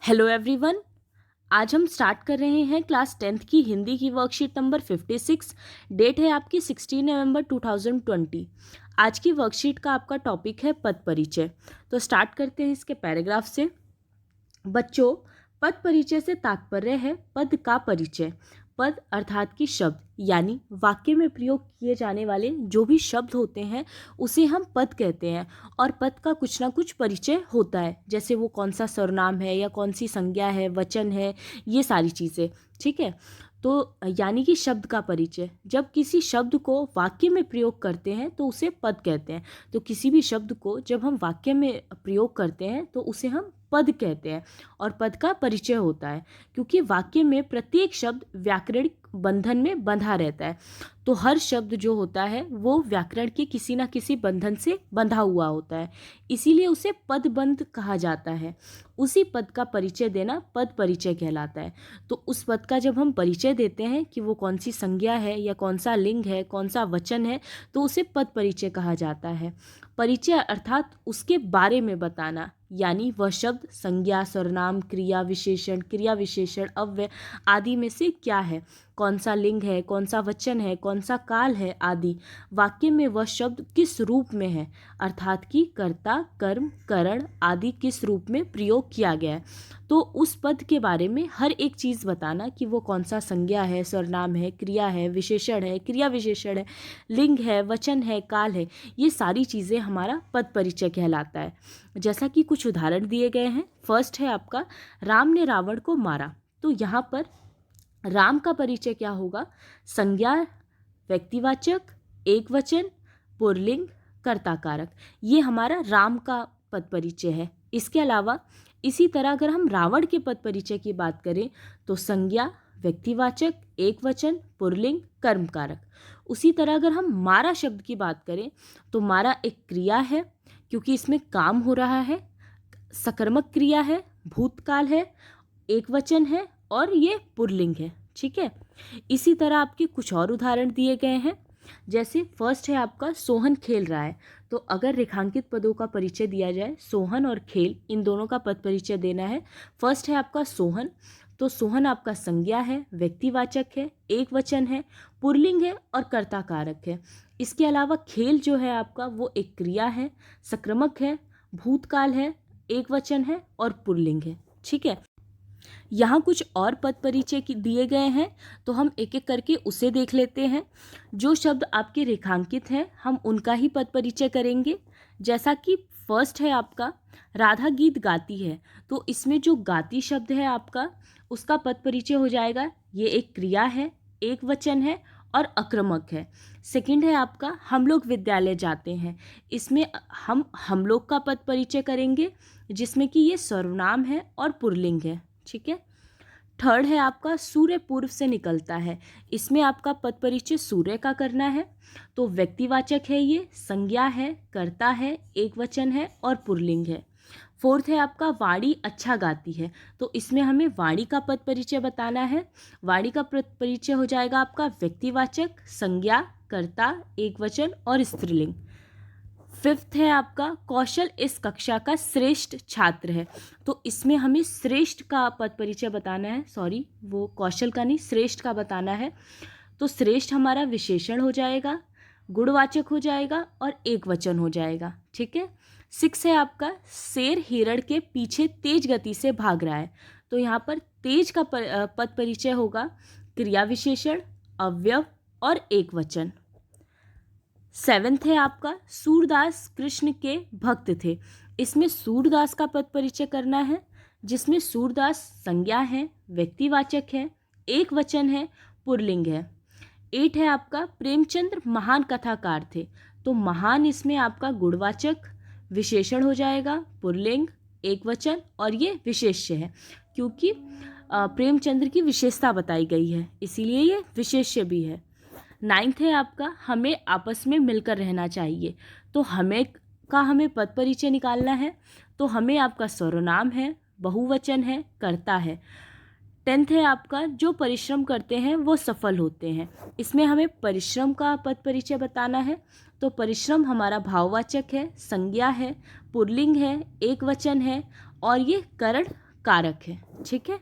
Hello everyone. आज हम start कर रहे हैं क्लास 10th की हिंदी की वर्कशीट नंबर 56। डेट है आपकी 16 नवंबर 2020। आज की वर्कशीट का आपका टॉपिक है पद परिचय। तो स्टार्ट करते हैं इसके पैराग्राफ से। बच्चों, पद परिचय से तात्पर्य है पद का परिचय। पद अर्थात कि शब्द यानी वाक्य में प्रयोग किए जाने वाले जो भी शब्द होते हैं उसे हम पद कहते हैं। और पद का कुछ ना कुछ परिचय होता है, जैसे वो कौन सा सर्वनाम है या कौन सी संज्ञा है, वचन है, ये सारी चीज़ें। ठीक है। तो यानी कि शब्द का परिचय, जब किसी शब्द को वाक्य में प्रयोग करते हैं तो उसे पद कहते हैं। तो किसी भी शब्द को जब हम वाक्य में प्रयोग करते हैं तो उसे हम पद कहते हैं और पद का परिचय होता है, क्योंकि वाक्य में प्रत्येक शब्द व्याकरणिक बंधन में बंधा रहता है। तो हर शब्द जो होता है वो व्याकरण के किसी न किसी बंधन से बंधा हुआ होता है, इसीलिए उसे पदबंध कहा जाता है। उसी पद का परिचय देना पद परिचय कहलाता है। तो उस पद का जब हम परिचय देते हैं कि वो कौन सी संज्ञा है या कौन सा लिंग है, कौन सा वचन है, तो उसे पद परिचय कहा जाता है। परिचय अर्थात उसके बारे में बताना, यानी वह शब्द संज्ञा, सर्वनाम, क्रिया विशेषण, अव्यय आदि में से क्या है, कौन सा लिंग है, कौन सा वचन है, कौन सा काल है आदि। वाक्य में वह शब्द किस रूप में है, अर्थात कि कर्ता, कर्म, करण आदि किस रूप में प्रयोग किया गया है। तो उस पद के बारे में हर एक चीज़ बताना कि वो कौन सा संज्ञा है, सर्वनाम है, क्रिया है, विशेषण है, क्रिया विशेषण है, लिंग है, वचन है, काल है, ये सारी चीज़ें हमारा पद परिचय कहलाता है। जैसा कि कुछ उदाहरण दिए गए हैं। फर्स्ट है आपका, राम ने रावण को मारा। तो यहाँ पर राम का परिचय क्या होगा, संज्ञा, व्यक्तिवाचक, एकवचन, पुल्लिंग, कर्ताकारक, ये हमारा राम का पद परिचय है। इसके अलावा इसी तरह अगर हम रावण के पद परिचय की बात करें तो संज्ञा, व्यक्तिवाचक, एकवचन, पुल्लिंग, कर्मकारक। उसी तरह अगर हम मारा शब्द की बात करें तो मारा एक क्रिया है, क्योंकि इसमें काम हो रहा है, सकर्मक क्रिया है, भूतकाल है, एकवचन है और ये पुल्लिंग है। ठीक है। इसी तरह आपके कुछ और उदाहरण दिए गए हैं। जैसे फर्स्ट है आपका, सोहन खेल रहा है। तो अगर रेखांकित पदों का परिचय दिया जाए, सोहन और खेल, इन दोनों का पद परिचय देना है। फर्स्ट है आपका सोहन। तो सोहन आपका संज्ञा है, व्यक्तिवाचक है, एकवचन है, पुल्लिंग है और कर्ताकारक है। इसके अलावा खेल जो है आपका वो एक क्रिया है, सक्रामक है, भूतकाल है, एकवचन है और पुल्लिंग है। ठीक है। यहाँ कुछ और पद परिचय दिए गए हैं, तो हम एक एक करके उसे देख लेते हैं। जो शब्द आपके रेखांकित हैं हम उनका ही पद परिचय करेंगे। जैसा कि फर्स्ट है आपका, राधा गीत गाती है। तो इसमें जो गाती शब्द है आपका, उसका पद परिचय हो जाएगा, ये एक क्रिया है, एक वचन है और आक्रमक है। सेकंड है आपका, हम लोग विद्यालय जाते हैं। इसमें हम लोग का पद परिचय करेंगे, जिसमें कि ये सर्वनाम है और पुल्लिंग है। ठीक है। थर्ड है आपका, सूर्य पूर्व से निकलता है। इसमें आपका पद परिचय सूर्य का करना है। तो व्यक्तिवाचक है, ये संज्ञा है, कर्ता है, एकवचन है और पुल्लिंग है। फोर्थ है आपका, वाणी अच्छा गाती है। तो इसमें हमें वाणी का पद परिचय बताना है। वाणी का पद परिचय हो जाएगा आपका व्यक्तिवाचक, संज्ञा, कर्ता, एकवचन और स्त्रीलिंग। फिफ्थ है आपका, कौशल इस कक्षा का श्रेष्ठ छात्र है। तो इसमें हमें श्रेष्ठ का पद परिचय बताना है, सॉरी वो कौशल का नहीं, श्रेष्ठ का बताना है। तो श्रेष्ठ हमारा विशेषण हो जाएगा, गुणवाचक हो जाएगा और एक वचन हो जाएगा। ठीक है। सिक्स है आपका, शेर हिरण के पीछे तेज गति से भाग रहा है। तो यहाँ पर तेज का पद परिचय होगा क्रिया विशेषण, अव्यव और एक वचन। सेवेंथ है आपका, सूरदास कृष्ण के भक्त थे। इसमें सूरदास का पद परिचय करना है, जिसमें सूरदास संज्ञा है, व्यक्तिवाचक है, एक वचन है, पुल्लिंग है। एट है आपका, प्रेमचंद्र महान कथाकार थे। तो महान इसमें आपका गुणवाचक, विशेषण हो जाएगा, पुल्लिंग, एक वचन और ये विशेष्य है, क्योंकि प्रेमचंद्र की विशेषता बताई गई है, इसीलिए ये विशेष्य भी है। नाइन्थ है आपका, हमें आपस में मिलकर रहना चाहिए। तो हमें पद परिचय निकालना है। तो हमें आपका सर्वनाम है, बहुवचन है, कर्ता है। टेंथ है आपका, जो परिश्रम करते हैं वो सफल होते हैं। इसमें हमें परिश्रम का पद परिचय बताना है। तो परिश्रम हमारा भाववाचक है, संज्ञा है, पुल्लिंग है, एक वचन है और ये करण कारक है। ठीक है,